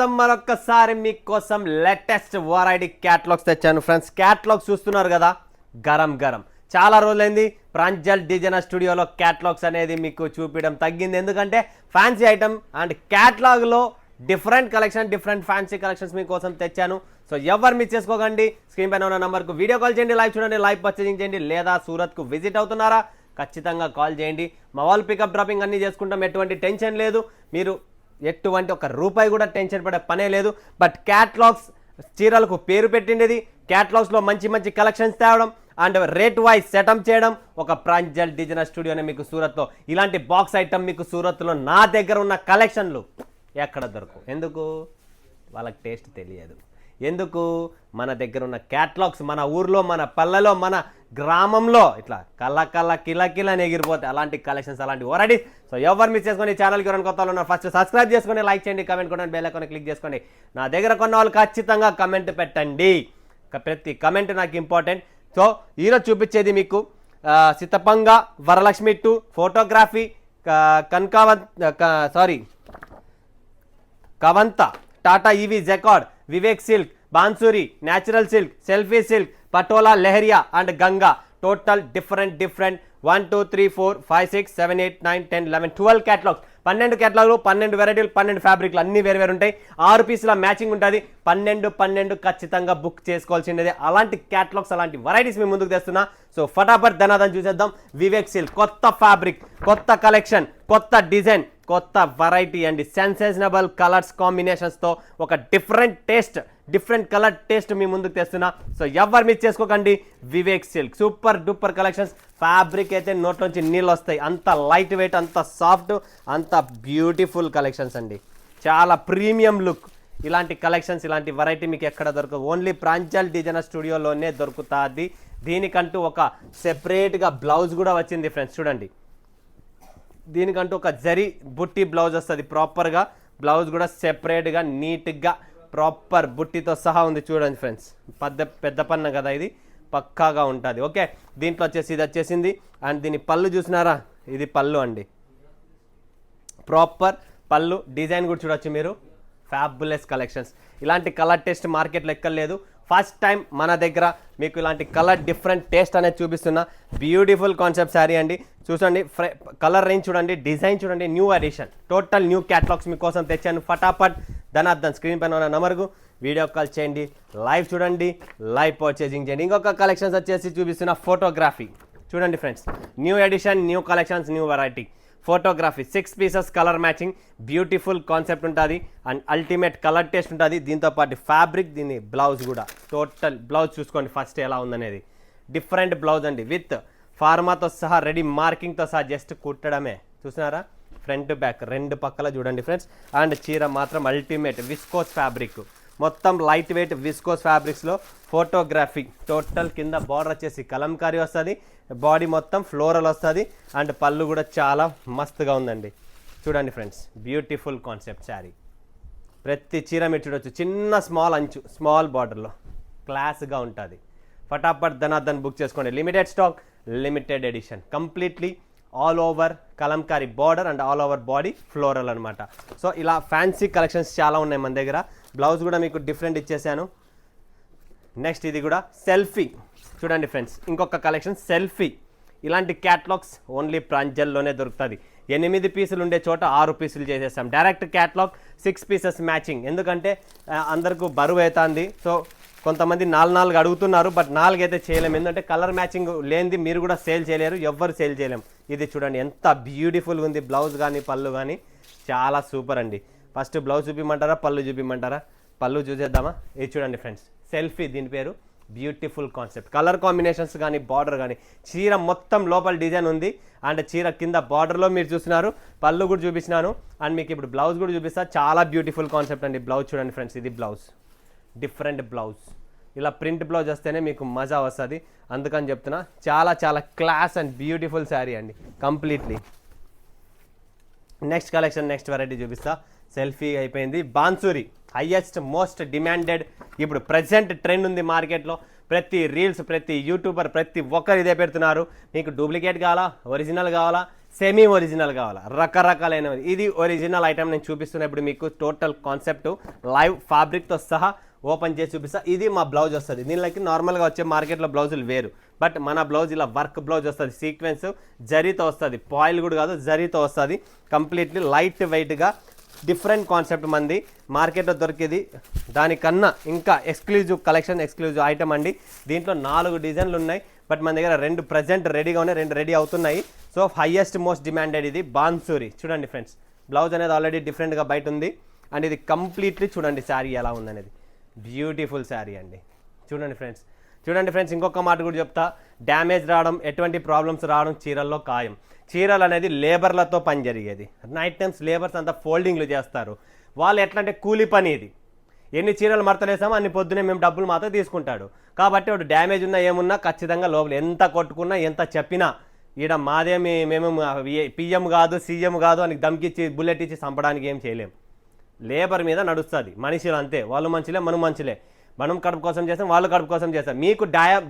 మొత్తం మరొకసారి మీకోసం లేటెస్ట్ వెరైటీ క్యాటలాగ్స్ తెచ్చాను ఫ్రెండ్స్. క్యాటలాగ్స్ చూస్తున్నారు కదా, గరం గరం. చాలా రోజులైంది ప్రాంజల్ డిజైనర్ స్టూడియోలో క్యాటలాగ్స్ అనేది మీకు చూపించడం తగ్గింది. ఎందుకంటే ఫ్యాన్సీ ఐటమ్ అండ్ క్యాటలాగ్లో different collection, different fancy collections మీకోసం తెచ్చాను. సో ఎవరు మిస్ చేసుకోకండి. స్క్రీన్ పైన ఉన్న నెంబర్కు వీడియో కాల్ చేయండి, లైవ్ చూడండి, లైవ్ పర్చేజింగ్ చేయండి. లేదా సూరత్కు విజిట్ అవుతున్నారా, ఖచ్చితంగా కాల్ చేయండి. మా వాళ్ళు పికప్ డ్రాపింగ్ అన్నీ చేసుకుంటాం, ఎటువంటి టెన్షన్ లేదు. మీరు ఎటువంటి ఒక రూపాయి కూడా టెన్షన్ పడే పనే లేదు. బట్ క్యాటలాగ్స్ చీరలకు పేరు పెట్టిండేది, క్యాటలాగ్స్లో మంచి మంచి కలెక్షన్స్ తేవడం అండ్ రేట్ వైజ్ సెటప్ చేయడం ఒక ప్రాంజల్ డిజైనర్ స్టూడియోనే మీకు సూరత్లో. ఇలాంటి బాక్స్ ఐటమ్ మీకు సూరత్లో నా దగ్గర ఉన్న కలెక్షన్లు ఎక్కడ దొరకవు. ఎందుకు? వాళ్ళకి టేస్ట్ తెలియదు. ఎందుకు? మన దగ్గర ఉన్న క్యాటలాగ్స్ మన ఊర్లో, మన పల్లెలో, మన గ్రామంలో ఇట్లా కళ్ళ కిల ఎగిరిపోతాయి అలాంటి కలెక్షన్స్, అలాంటి వెరైటీస్. సో ఎవరు మిస్ చేసుకొని ఛానల్కి ఎవరైనా కొత్త వాళ్ళు ఉన్నారు, ఫస్ట్ సబ్స్క్రైబ్ చేసుకొని, లైక్ చేయండి, కమెంట్ కొనండి, బెల్ ఐకాన్ క్లిక్ చేసుకోండి. నా దగ్గర కొన్న వాళ్ళు ఖచ్చితంగా కమెంట్ పెట్టండి. ప్రతి కమెంట్ నాకు ఇంపార్టెంట్. సో ఈరోజు చూపించేది మీకు సితపంగా వరలక్ష్మి 2 ఫోటోగ్రఫీ, కవంత, Tata EV jacquard, Vivek silk, Bansuri, natural silk, selfie silk, Patola, Leheriya and Ganga. Total different 1 2 3 4 5 6 7 8 9 10 11 12 catalogues. 12 క్యాటలాగ్లు, 12 వెరైటీలు, 12 ఫ్యాబ్రిక్లు అన్ని వేరు ఉంటాయి. 6 పీసుల మ్యాచింగ్ ఉంటుంది. 12 ఖచ్చితంగా బుక్ చేసుకోవాల్సిందే. అలాంటి క్యాటలాగ్స్, అలాంటి వెరైటీస్ మీ ముందుకు తెస్తున్నా. సో ఫటాఫట్ ధనాదన్ చూసేద్దాం. వివేక్ సిల్క్ కొత్త ఫ్యాబ్రిక్, కొత్త కలెక్షన్, కొత్త డిజైన్, కొత్త వెరైటీ అండి. సెన్సేషనబుల్ కలర్స్ కాంబినేషన్స్తో ఒక డిఫరెంట్ కలర్ టేస్ట్ మీ ముందుకు తెస్తున్నా. సో ఎవరు మిస్ చేసుకోకండి. Vivek silk super duper collections. Fabric అయితే నోట్లోంచి నీళ్ళు వస్తాయి. అంత లైట్ వెయిట్, అంత సాఫ్ట్, అంత బ్యూటిఫుల్ కలెక్షన్స్ అండి. చాలా ప్రీమియం లుక్. ఇలాంటి కలెక్షన్స్, ఇలాంటి వెరైటీ మీకు ఎక్కడ దొరకదు. ఓన్లీ ప్రాంజల్ డిజైనర్ స్టూడియోలోనే దొరుకుతుంది. దీనికంటూ ఒక సెపరేట్గా బ్లౌజ్ కూడా వచ్చింది ఫ్రెండ్స్. చూడండి, దీనికంటూ ఒక జరీ బుట్టి బ్లౌజ్ వస్తుంది. ప్రాపర్గా బ్లౌజ్ కూడా సెపరేట్గా నీట్గా ప్రాపర్ బుట్టితో సహా ఉంది. చూడండి ఫ్రెండ్స్, పెద్ద పన్న కదా, ఇది పక్కాగా ఉంటుంది. ఓకే, దీంట్లో వచ్చేసి ఇది వచ్చేసింది. అండ్ దీని పళ్ళు చూసినారా, ఇది పళ్ళు అండి. ప్రాపర్ పళ్ళు డిజైన్ కూడా చూడొచ్చు మీరు. Fabulous collections. ఇలాంటి కలర్ టేస్ట్ మార్కెట్లో ఎక్కలేదు. ఫస్ట్ టైం మన దగ్గర మీకు ఇలాంటి కలర్ డిఫరెంట్ టేస్ట్ అనేది చూపిస్తున్నా. బ్యూటిఫుల్ కాన్సెప్ట్ శారీ అండి. చూడండి, కలర్ రేంజ్ చూడండి, డిజైన్ చూడండి, new edition, total new catalogues మీకోసం తెచ్చాను. ఫటాఫట్ ధనార్దన్ స్క్రీన్ పైన ఉన్న నెంబర్కు వీడియో కాల్ చేయండి, లైవ్ చూడండి, లైవ్ పర్చేజింగ్ చేయండి. ఇంకొక కలెక్షన్స్ వచ్చేసి చూపిస్తున్న ఫోటోగ్రఫీ. చూడండి friends, new edition, new collections, new variety photography. 6 pieces colour matching, beautiful concept ఉంటుంది అండ్ అల్టిమేట్ కలర్ టేస్ట్ ఉంటుంది. దీంతోపాటు ఫ్యాబ్రిక్, దీని బ్లౌజ్ కూడా టోటల్ బ్లౌజ్ చూసుకోండి ఫస్ట్ ఎలా ఉందనేది. డిఫరెంట్ బ్లౌజ్ అండి, విత్ ఫార్మాతో సహా, రెడీ మార్కింగ్తో సహా, జస్ట్ కుట్టడమే. చూసినారా, ఫ్రంట్ బ్యాక్ రెండు పక్కల చూడండి ఫ్రెండ్స్. అండ్ చీర మాత్రం అల్టిమేట్ విస్కోస్ ఫ్యాబ్రిక్, మొత్తం లైట్ వెయిట్ విస్కోస్ ఫ్యాబ్రిక్స్లో ఫోటోగ్రఫీ. టోటల్ కింద బార్డర్ వచ్చేసి కలంకారీ వస్తుంది, బాడీ మొత్తం ఫ్లోరల్ వస్తుంది అండ్ పళ్ళు కూడా చాలా మస్తుగా ఉందండి. చూడండి ఫ్రెండ్స్, బ్యూటిఫుల్ కాన్సెప్ట్ శారీ. ప్రతి చీర మీరు చూడొచ్చు, చిన్న స్మాల్ అంచు, స్మాల్ బార్డర్లో క్లాస్గా ఉంటుంది. ఫటాఫట్ ధనార్దన్ బుక్ చేసుకోండి. Limited stock, limited edition, completely all over Kalamkari border and all over body floral అనమాట. సో ఇలా ఫ్యాన్సీ కలెక్షన్స్ చాలా ఉన్నాయి మన దగ్గర. బ్లౌజ్ కూడా మీకు డిఫరెంట్ ఇచ్చేసాను. నెక్స్ట్ ఇది కూడా సెల్ఫీ. చూడండి ఫ్రెండ్స్, ఇంకొక కలెక్షన్ సెల్ఫీ. ఇలాంటి క్యాటలాగ్స్ ఓన్లీ ప్రాంజల్లోనే దొరుకుతుంది. 8 పీసులు ఉండే చోట 6 పీసులు చేసేస్తాం. Direct catalogue 6 pieces matching. ఎందుకంటే అందరికీ బరువు అవుతుంది. సో కొంతమంది 4 అడుగుతున్నారు, బట్ 4 అయితే చేయలేము. ఎందుకంటే కలర్ మ్యాచింగ్ లేనిది మీరు కూడా సేల్ చేయలేరు, ఎవ్వరు సేల్ చేయలేము. ఇది చూడండి ఎంత బ్యూటిఫుల్ ఉంది. బ్లౌజ్ కానీ పళ్ళు కానీ చాలా సూపర్ అండి. ఫస్ట్ బ్లౌజ్ చూపిమంటారా, పళ్ళు చూపిమంటారా? పళ్ళు చూసేద్దామా? ఇది చూడండి ఫ్రెండ్స్, సెల్ఫీ దీని పేరు. బ్యూటిఫుల్ కాన్సెప్ట్, కలర్ కాంబినేషన్స్ కానీ, బార్డర్ కానీ, చీర మొత్తం లోపల డిజైన్ ఉంది అండ్ చీర కింద బార్డర్లో మీరు చూసినారు. పళ్ళు కూడా చూపించినాను అండ్ మీకు ఇప్పుడు బ్లౌజ్ కూడా చూపిస్తా. చాలా బ్యూటిఫుల్ కాన్సెప్ట్ అండి. బ్లౌజ్ చూడండి ఫ్రెండ్స్, ఇది బ్లౌజ్, డిఫరెంట్ బ్లౌజ్. ఇలా ప్రింట్ బ్లౌజ్ వస్తేనే మీకు మజా వస్తుంది, అందుకని చెప్తున్నా. చాలా చాలా క్లాస్ అండ్ బ్యూటిఫుల్ శారీ అండి completely. Next collection, next variety చూపిస్తా. సెల్ఫీ అయిపోయింది. బాన్సూరి హైయెస్ట్ మోస్ట్ డిమాండెడ్, ఇప్పుడు ప్రజెంట్ ట్రెండ్ ఉంది మార్కెట్లో. ప్రతి రీల్స్, ప్రతి యూట్యూబర్, ప్రతి ఒక్కరు ఇదే పెడుతున్నారు. మీకు డూప్లికేట్ కావాలా, ఒరిజినల్ కావాలా, సెమీ ఒరిజినల్ కావాలా, రకరకాలైనవి. ఇది ఒరిజినల్ ఐటమ్ నేను చూపిస్తున్నా ఇప్పుడు మీకు. టోటల్ కాన్సెప్ట్ లైవ్ ఫ్యాబ్రిక్తో సహా ఓపెన్ చేసి చూపిస్తా. ఇది మా బ్లౌజ్ వస్తుంది. దీనిలోకి నార్మల్గా వచ్చే మార్కెట్లో బ్లౌజులు వేరు, బట్ మన బ్లౌజ్ ఇలా వర్క్ బ్లౌజ్ వస్తుంది. సీక్వెన్స్ జరీతో వస్తుంది, పాయిల్ కూడా కాదు, జరీతో వస్తుంది. కంప్లీట్లీ లైట్ వెయిట్గా డిఫరెంట్ కాన్సెప్ట్ మంది మార్కెట్లో దొరికేది. దానికన్నా ఇంకా ఎక్స్క్లూజివ్ కలెక్షన్, ఎక్స్క్లూజివ్ ఐటమ్ అండి. దీంట్లో 4 డిజైన్లు ఉన్నాయి, బట్ మన దగ్గర 2 ప్రజెంట్ రెడీగా ఉన్నాయి, 2 రెడీ అవుతున్నాయి. సో హైయెస్ట్ మోస్ట్ డిమాండెడ్ ఇది బాన్సూరి. చూడండి ఫ్రెండ్స్, బ్లౌజ్ అనేది ఆల్రెడీ డిఫరెంట్గా బయట ఉంది. అండ్ ఇది కంప్లీట్లీ చూడండి శారీ ఎలా ఉందనేది. బ్యూటిఫుల్ శారీ అండి. చూడండి ఫ్రెండ్స్, ఇంకొక మాట కూడా చెప్తా. డ్యామేజ్ రావడం, ఎటువంటి ప్రాబ్లమ్స్ రావడం చీరల్లో ఖాయం. చీరలు అనేది లేబర్లతో పని జరిగేది. నైట్ టైమ్స్ లేబర్స్ అంతా ఫోల్డింగ్లు చేస్తారు. వాళ్ళు ఎట్లా అంటే కూలి పని ఇది. ఎన్ని చీరలు మడతలేసామో అన్ని పొద్దునే మేము డబ్బులు మాత్రం తీసుకుంటాడు. కాబట్టి వాడు డ్యామేజ్ ఉన్నా ఏమున్నా ఖచ్చితంగా లోపల ఎంత కొట్టుకున్నా ఎంత చెప్పినా ఈడ మాదేమి మేము పిఎం కాదు సీఎం కాదు అని దమ్కిచ్చి బుల్లెట్ ఇచ్చి చంపడానికి ఏం చేయలేం. లేబర్ మీద నడుస్తుంది. మనుషులు అంతే, వాళ్ళు మంచిలే మనం మంచిలే. మనం కడుపు కోసం చేస్తాం, వాళ్ళు కడుపు కోసం చేస్తాం. మీకు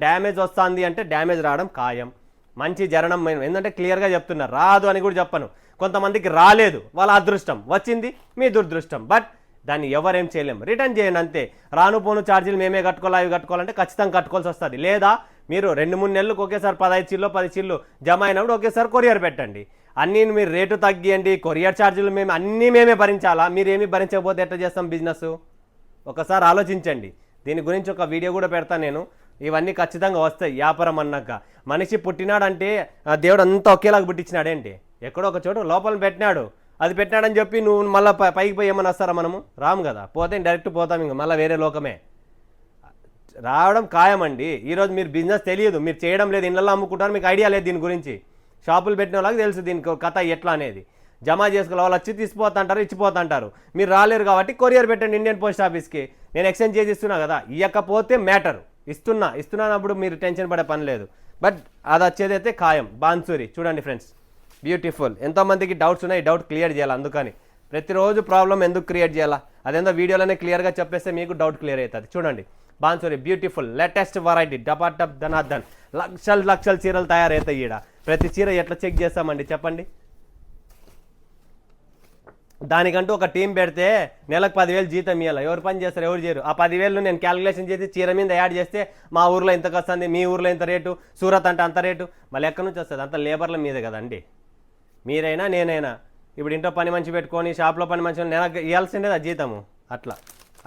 డ్యామేజ్ వస్తుంది అంటే డ్యామేజ్ రావడం ఖాయం. మంచి జరగడం ఏంటంటే క్లియర్గా చెప్తున్నా. రాదు అని కూడా చెప్పను. కొంతమందికి రాలేదు, వాళ్ళ అదృష్టం. వచ్చింది మీ దురదృష్టం. బట్ దాన్ని ఎవరేం చేయలేము. రిటర్న్ చేయండి అంతే. రాను పోను ఛార్జీలు మేమే కట్టుకోవాలి, అవి కట్టుకోవాలంటే ఖచ్చితంగా కట్టుకోవాల్సి వస్తుంది. లేదా మీరు 2-3 నెలలకు ఒకేసారి 15 చీరలు 10 చీరలు జమ అయినప్పుడు ఒకేసారి కొరియర్ పెట్టండి. అన్నీ మీరు రేటు తగ్గియండి, కొరియర్ ఛార్జీలు మేము అన్నీ మేమే భరించాలా? మీరేమీ భరించకపోతే ఎట్లా చేస్తాం బిజినెస్? ఒకసారి ఆలోచించండి. దీని గురించి ఒక వీడియో కూడా పెడతాను నేను. ఇవన్నీ ఖచ్చితంగా వస్తాయి వ్యాపారం అన్నాక. మనిషి పుట్టినాడంటే దేవుడు అంతా ఒకేలాగా పుట్టించినాడేంటి? ఎక్కడో ఒక చోటు లోపల పెట్టినాడు. అది పెట్టినాడని చెప్పి నువ్వు మళ్ళీ పైకి పోయి ఏమన్నా వస్తారా? మనము రాము కదా. పోతే డైరెక్ట్ పోతాం, ఇంకా మళ్ళీ వేరే లోకమే. రావడం ఖాయమండి. ఈరోజు మీరు బిజినెస్ తెలియదు, మీరు చేయడం లేదు, ఇళ్ళల్లో అమ్ముకుంటారు, మీకు ఐడియా లేదు దీని గురించి. షాపులు పెట్టిన వాళ్ళకి తెలుసు దీనికి కథ ఎట్లా అనేది. జమ చేసుకోవాలి, వాళ్ళు వచ్చి తీసిపోతుంటారు, ఇచ్చిపోతుంటారు. మీరు రాలేరు కాబట్టి కొరియర్ పెట్టండి ఇండియన్ పోస్ట్ ఆఫీస్కి. నేను ఎక్స్చేంజ్ చేసి ఇస్తున్నా కదా. ఇవ్వకపోతే మ్యాటర్. ఇస్తున్నప్పుడు మీరు టెన్షన్ పడే పని లేదు. బట్ అది వచ్చేదైతే ఖాయం. బాన్సూరి చూడండి ఫ్రెండ్స్, బ్యూటిఫుల్. ఎంతోమందికి డౌట్స్ ఉన్నాయి, డౌట్ క్లియర్ చేయాలి. అందుకని ప్రతిరోజు ప్రాబ్లం ఎందుకు క్రియేట్ చేయాలా? అదేందో వీడియోలోనే క్లియర్గా చెప్పేస్తే మీకు డౌట్ క్లియర్ అవుతుంది. చూడండి బాన్సూరి బ్యూటిఫుల్ లేటెస్ట్ వెరైటీ. డపాటప్ ధనార్దన్ లక్షల చీరలు తయారవుతాయి ఈడ. ప్రతి చీర ఎట్లా చెక్ చేస్తామండి చెప్పండి? దానికంటూ ఒక టీం పెడితే నెలకు 10,000 జీతం ఇవ్వాలి. ఎవరు పని చేస్తారు? ఎవరు చేయరు. ఆ 10,000 నేను క్యాలిక్యులేషన్ చేసి చీర మీద యాడ్ చేస్తే మా ఊర్లో ఇంతకు వస్తుంది, మీ ఊర్లో ఇంత రేటు, సూరత్ అంటే అంత రేటు. మళ్ళీ ఎక్కడి నుంచి వస్తుంది? అంత లేబర్ల మీద కదండి. మీరైనా నేనైనా ఇప్పుడు ఇంట్లో పని మంచి పెట్టుకొని షాప్లో పని మంచి నెలకు ఇవ్వాల్సిందే ఆ జీతము. అట్లా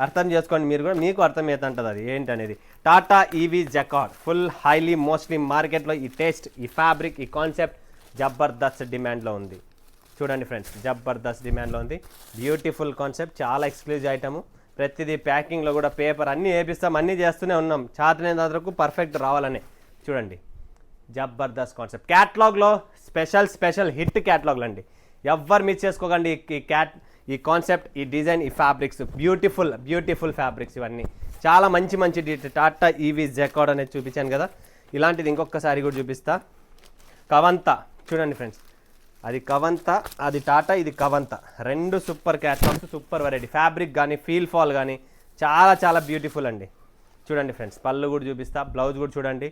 అర్థం చేసుకోండి మీరు కూడా, మీకు అర్థమవుతుంటుంది అది ఏంటనేది. Tata EV jacquard full highly mostly మార్కెట్లో ఈ టేస్ట్, ఈ ఫ్యాబ్రిక్, ఈ కాన్సెప్ట్ జబర్దస్త్ డిమాండ్లో ఉంది. చూడండి ఫ్రెండ్స్, జబర్దస్త్ డిమాండ్లో ఉంది. బ్యూటిఫుల్ కాన్సెప్ట్, చాలా ఎక్స్క్లూజివ్ ఐటము. ప్రతిదీ ప్యాకింగ్లో కూడా పేపర్ అన్నీ వేపిస్తాం, అన్నీ చేస్తూనే ఉన్నాం. చాతనేంత వరకు పర్ఫెక్ట్ రావాలని. చూడండి జబర్దస్త్ కాన్సెప్ట్. క్యాటలాగ్లో స్పెషల్ హిట్ క్యాటలాగ్లు అండి. ఎవ్వరు మిస్ చేసుకోకండి ఈ కాన్సెప్ట్, ఈ డిజైన్, ఈ ఫ్యాబ్రిక్స్. బ్యూటిఫుల్ ఫ్యాబ్రిక్స్ ఇవన్నీ. చాలా మంచి టాటా ఈవీ జకార్డ్ అనేది చూపించాను కదా. ఇలాంటిది ఇంకొకసారి కూడా చూపిస్తా. కవంత చూడండి ఫ్రెండ్స్, అది కవంత, అది టాటా, ఇది కవంత. 2 super catalogues, super variety. Fabric కానీ ఫీల్ ఫాల్ కానీ చాలా బ్యూటిఫుల్ అండి. చూడండి ఫ్రెండ్స్, పళ్ళు కూడా చూపిస్తా, బ్లౌజ్ కూడా చూడండి.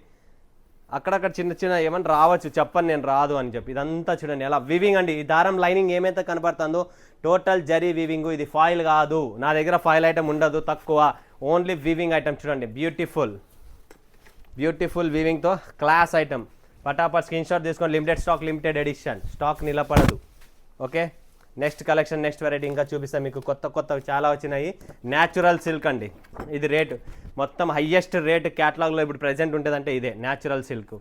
అక్కడక్కడ చిన్న ఏమన్నా రావచ్చు, చెప్పను నేను రాదు అని చెప్పి. ఇదంతా చూడండి ఎలా వివింగ్ అండి. ఈ దారం లైనింగ్ ఏమైతే కనపడుతుందో టోటల్ జరీ వివింగ్. ఇది ఫాయిల్ కాదు, నా దగ్గర ఫాయిల్ ఐటమ్ ఉండదు, తక్కువ, ఓన్లీ వివింగ్ ఐటమ్. చూడండి బ్యూటిఫుల్ వివింగ్తో క్లాస్ ఐటమ్. పటాపట్ స్క్రీన్ షాట్ తీసుకొని. Limited stock, limited edition, stock నిలబడదు. Okay, next collection, next variety ఇంకా చూపిస్తాను మీకు. కొత్తవి చాలా వచ్చినాయి. న్యాచురల్ సిల్క్ అండి. ఇది రేటు మొత్తం హయ్యెస్ట్ రేట్ క్యాటలాగ్లో ఇప్పుడు ప్రెజెంట్ ఉంటుందంటే ఇదే న్యాచురల్ సిల్క్.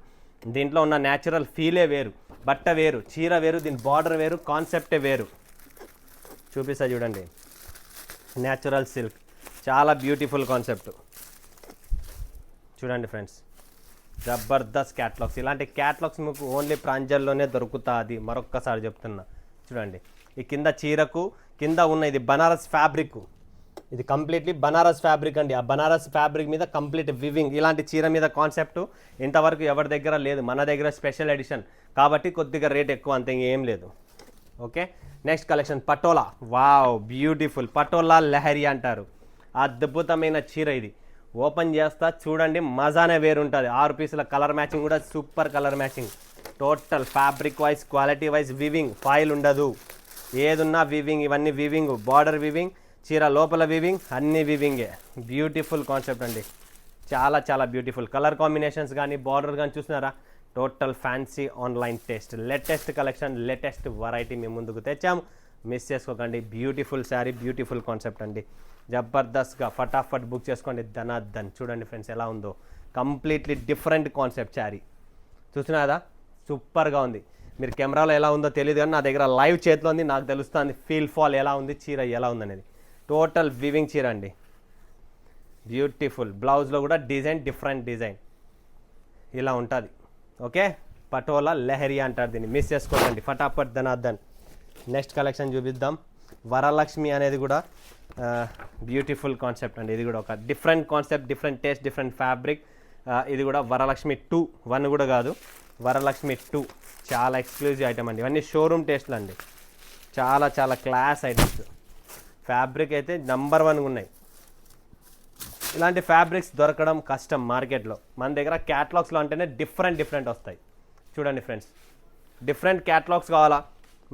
దీంట్లో ఉన్న న్యాచురల్ ఫీలే వేరు, బట్ట వేరు, చీర వేరు, దీని బార్డర్ వేరు, కాన్సెప్టే వేరు. చూపిస్తా చూడండి. న్యాచురల్ సిల్క్ చాలా బ్యూటిఫుల్ కాన్సెప్ట్. చూడండి ఫ్రెండ్స్, జబర్దస్త్ క్యాటలాగ్స్. ఇలాంటి క్యాటలాగ్స్ మీకు ఓన్లీ ప్రాంజల్లోనే దొరుకుతుంది. మరొక్కసారి చెప్తున్నా. చూడండి, ఈ కింద చీరకు కింద ఉన్న ఇది బనారస్ ఫ్యాబ్రిక్. ఇది కంప్లీట్లీ బనారస్ ఫ్యాబ్రిక్ అండి. ఆ బనారస్ ఫ్యాబ్రిక్ మీద కంప్లీట్ వివింగ్. ఇలాంటి చీర మీద కాన్సెప్ట్ ఇంతవరకు ఎవరి దగ్గర లేదు, మన దగ్గర స్పెషల్ ఎడిషన్ కాబట్టి కొద్దిగా రేట్ ఎక్కువ, అంతే ఏం లేదు. Okay, next collection patola. Wow, beautiful patola Lahari అంటారు. అద్భుతమైన చీర ఇది. ఓపెన్ చేస్తా చూడండి, మజానే వేరుంటుంది. 6 పీసుల కలర్ మ్యాచింగ్ కూడా super colour matching. Total fabric wise quality wise weaving foil ఉండదు, ఏదున్నా వివింగ్, ఇవన్నీ వివింగ్, బార్డర్ వివింగ్, చీర లోపల వివింగ్, అన్ని వివింగే. బ్యూటిఫుల్ కాన్సెప్ట్ అండి, చాలా చాలా బ్యూటిఫుల్. కలర్ కాంబినేషన్స్ కానీ బార్డర్ కానీ చూస్తున్నారా, total fancy online taste, latest collection, latest variety మేము ముందుకు తెచ్చాము. మిస్ చేసుకోకండి. బ్యూటిఫుల్ శారీ, బ్యూటిఫుల్ కాన్సెప్ట్ అండి, జబర్దస్త్గా ఫటాఫట్ బుక్ చేసుకోండి. ధనాధన్ చూడండి ఫ్రెండ్స్ ఎలా ఉందో, కంప్లీట్లీ డిఫరెంట్ కాన్సెప్ట్ శారీ. చూస్తున్నారా సూపర్గా ఉంది. మీరు కెమెరాలో ఎలా ఉందో తెలియదు కానీ నా దగ్గర లైవ్ చేతిలో ఉంది, నాకు తెలుస్తుంది ఫీల్ ఫాల్ ఎలా ఉంది, చీర ఎలా ఉందనేది. టోటల్ వివింగ్ చీర అండి, బ్యూటిఫుల్. బ్లౌజ్లో కూడా డిజైన్, డిఫరెంట్ డిజైన్ ఇలా ఉంటుంది. ఓకే, పటోలా లెహరీ అంటారు దీన్ని, మిస్ చేసుకోకండి. ఫటాఫట్ ధనాధన్. నెక్స్ట్ కలెక్షన్ చూపిద్దాం. వరలక్ష్మి అనేది కూడా బ్యూటిఫుల్ కాన్సెప్ట్ అండి, ఇది కూడా ఒక different concept, different taste, different fabric. ఇది కూడా వరలక్ష్మి 2, 1 కూడా కాదు, వరలక్ష్మి 2. చాలా ఎక్స్క్లూజివ్ ఐటమ్ అండి, ఇవన్నీ షోరూమ్ టేస్ట్లు అండి, చాలా చాలా క్లాస్ ఐటమ్స్. ఫ్యాబ్రిక్ అయితే నంబర్ 1 ఉన్నాయి. ఇలాంటి ఫ్యాబ్రిక్స్ దొరకడం కష్టం మార్కెట్లో. మన దగ్గర క్యాటలాగ్స్లో అంటేనే డిఫరెంట్ వస్తాయి. చూడండి ఫ్రెండ్స్, డిఫరెంట్ క్యాటలాగ్స్ కావాలా,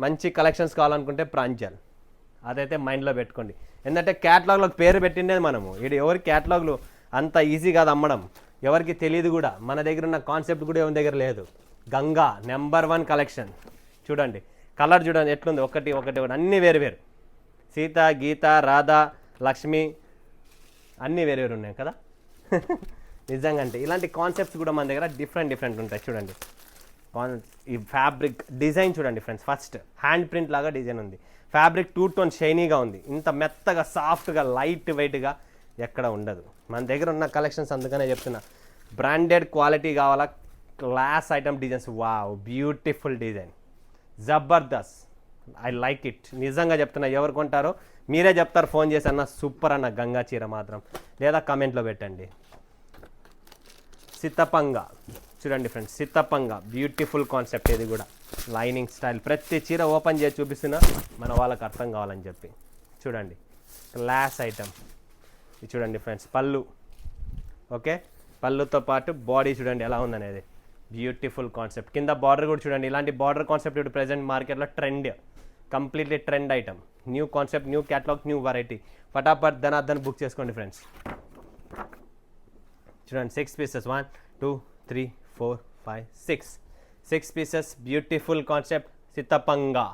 మంచి కలెక్షన్స్ కావాలనుకుంటే ప్రాంజల్, అదైతే మైండ్లో పెట్టుకోండి. ఎందుకంటే క్యాటలాగ్లో పేరు పెట్టిండేది మనము, ఇది ఎవరి క్యాటలాగ్లు అంత ఈజీ కాదు అమ్మడం, ఎవరికి తెలియదు కూడా. మన దగ్గర ఉన్న కాన్సెప్ట్ కూడా ఎవరి దగ్గర లేదు. గంగా నెంబర్ 1 కలెక్షన్ చూడండి, కలర్ చూడండి ఎట్లుంది, ఒకటి అన్నీ వేరు. సీత, గీత, రాధా, లక్ష్మి అన్నీ వేరు ఉన్నాయి కదా. నిజంగా అంటే ఇలాంటి కాన్సెప్ట్స్ కూడా మన దగ్గర డిఫరెంట్ ఉంటాయి. చూడండి ఈ ఫ్యాబ్రిక్ డిజైన్ చూడండి ఫ్రెండ్స్, ఫస్ట్ హ్యాండ్ ప్రింట్ లాగా డిజైన్ ఉంది. ఫ్యాబ్రిక్ 2 టోన్ షైనీగా ఉంది, ఇంత మెత్తగా సాఫ్ట్గా లైట్ వెయిట్గా ఎక్కడ ఉండదు మన దగ్గర ఉన్న కలెక్షన్స్. అందుకనే చెప్తున్నా, బ్రాండెడ్ క్వాలిటీ కావాలా, class item designs. Wow, beautiful design, Jabardasth, I like it. నిజంగా చెప్తున్నా, ఎవరు కొంటారో మీరే చెప్తారు ఫోన్ చేసి, అన్న సూపర్ అన్న గంగా చీర మాత్రం, లేదా కమెంట్లో పెట్టండి. సితపంగా చూడండి ఫ్రెండ్స్, సితపంగా బ్యూటిఫుల్ కాన్సెప్ట్, ఇది కూడా లైనింగ్ స్టైల్. ప్రతి చీర ఓపెన్ చేసి చూపిస్తున్నా మన వాళ్ళకి అర్థం కావాలని చెప్పి. చూడండి క్లాస్ ఐటమ్. ఇది చూడండి ఫ్రెండ్స్, పళ్ళు. ఓకే, పళ్ళుతో పాటు బాడీ చూడండి ఎలా ఉందనేది, బ్యూటిఫుల్ కాన్సెప్ట్. కింద బార్డర్ కూడా చూడండి, ఇలాంటి బార్డర్ కాన్సెప్ట్ ఇప్పుడు ప్రెజెంట్ మార్కెట్లో trend, completely trend item. New concept, new catalogue, new variety. ఫటాఫట్ ధనాధన్ బుక్ చేసుకోండి ఫ్రెండ్స్. చూడండి 6 పీసెస్, 1 2 3 4 5 6 పీసెస్, బ్యూటిఫుల్ కాన్సెప్ట్. సితపంగా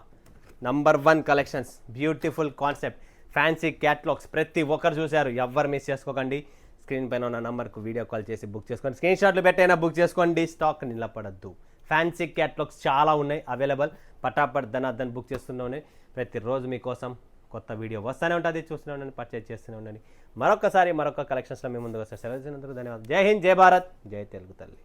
number 1 collections, beautiful concept, fancy catalogues. ప్రతి ఒక్కరు చూశారు, ఎవ్వరు మిస్ చేసుకోకండి. స్క్రీన్ పైన ఉన్న నంబర్కు వీడియో కాల్ చేసి బుక్ చేసుకోండి, స్క్రీన్ షాట్లు పెట్టైనా బుక్ చేసుకోండి. స్టాక్ నిలబడద్దు. ఫ్యాన్సీ క్యాటలాగ్స్ చాలా ఉన్నాయి అవైలబుల్. పటాపట్ ధనాధన్ బుక్ చేస్తూనే ఉన్నాయి. ప్రతిరోజు మీకోసం కొత్త వీడియో వస్తూనే ఉంటుంది, చూస్తూనే ఉండండి, పర్చేజ్ చేస్తూనే ఉండండి. మరొక కలెక్షన్స్లో మీ ముందుకు వస్తే సెలవు. ధన్యవాదాలు. జై హింద్, జై భారత్, జై తెలుగు తల్లి.